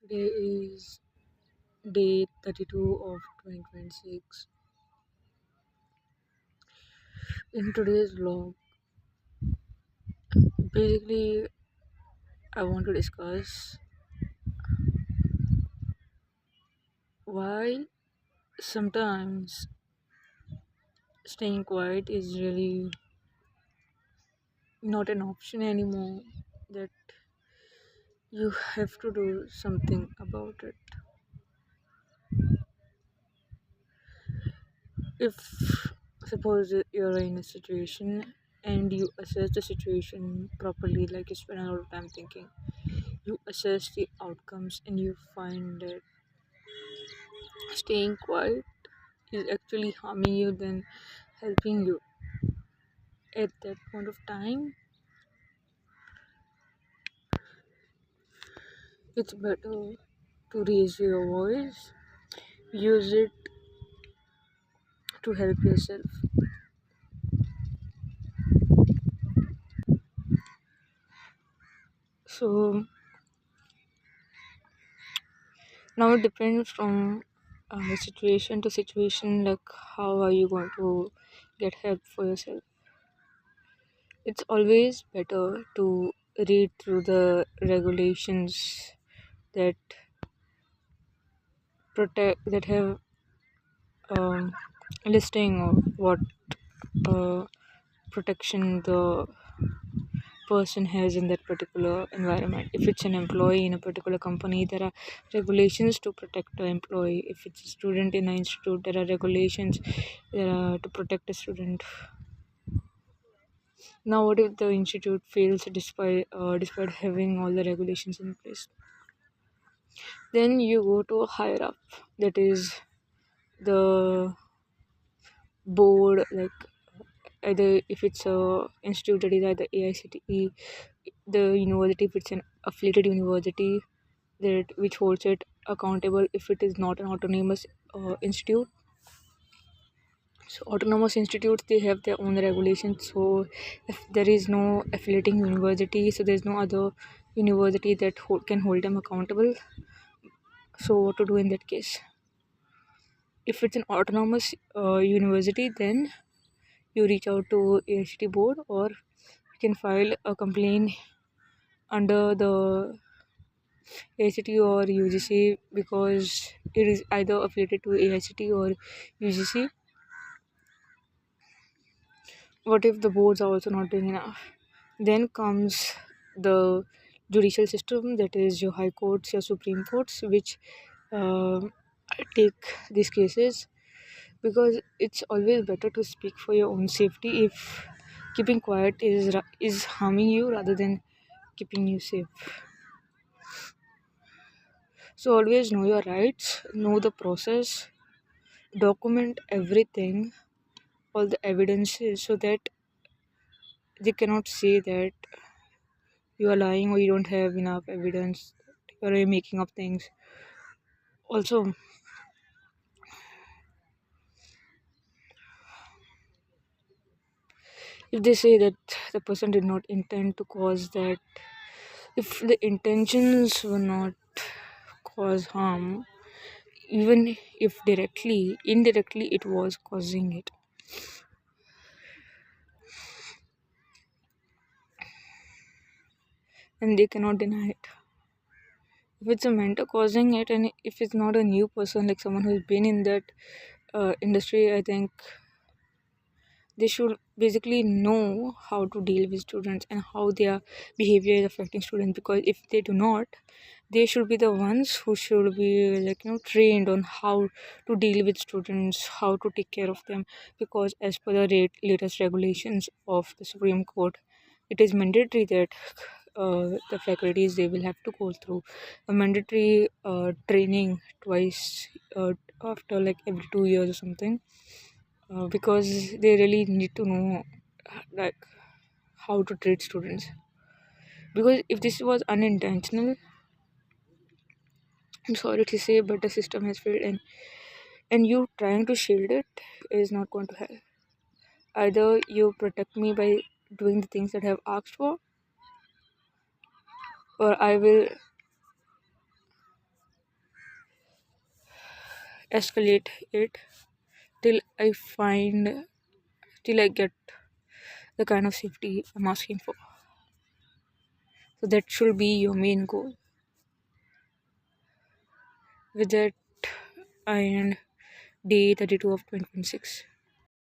Today is day 32 of 2026. In today's vlog, basically, I want to discuss why sometimes staying quiet is really not an option anymore, that you have to do something about it. If suppose that you're in a situation and you assess the situation properly, like you spend a lot of time thinking, you assess the outcomes and you find that staying quiet is actually harming you than helping you. At that point of time, it's better to raise your voice, use it to help yourself. So now it depends from situation to situation, like how are you going to get help for yourself. It's always better to read through the regulations that protect that have um, listing of what uh, protection the person has in that particular environment. If it's an employee in a particular company, there are regulations to protect the employee. If it's a student in an institute, there are regulations to protect the student. Now, what if the institute fails despite having all the regulations in place? Then you go to higher up, that is the board, like either if it's a institute that is either AICTE, the university if it's an affiliated university that which holds it accountable if it is not an autonomous institute. So autonomous institutes, they have their own regulations. So if there is no affiliating university, so there's no other university that can hold them accountable. So what to do in that case? If it's an autonomous university, then you reach out to AICTE board, or you can file a complaint under the AICTE or UGC, because it is either affiliated to AICTE or UGC. What if the boards are also not doing enough? Then comes the judicial system, that is your high courts, your supreme courts, which um take these cases, because it's always better to speak for your own safety if keeping quiet is harming you rather than keeping you safe. So always know your rights, know the process, document everything, all the evidences, so that they cannot say that you are lying or you don't have enough evidence, you're making up things. Also, if they say that the person did not intend to cause that, if the intentions were not cause harm, even if directly, indirectly it was causing it, and they cannot deny it. If it's a mentor causing it, and if it's not a new person, like someone who's been in that industry, I think they should basically know how to deal with students and how their behavior is affecting students, because if they do not, they should be the ones who should be, like, trained on how to deal with students, how to take care of them, because as per the latest regulations of the Supreme Court, it is mandatory that the faculties, they will have to go through a mandatory training twice, after like every 2 years or something, because they really need to know, like, how to treat students. Because if this was unintentional, I'm sorry to say, but the system has failed, and you trying to shield it is not going to help. Either you protect me by doing the things that I have asked for, or I will escalate it till I find, till I get the kind of safety I'm asking for. So that should be your main goal. With that, I end day 32 of 2026.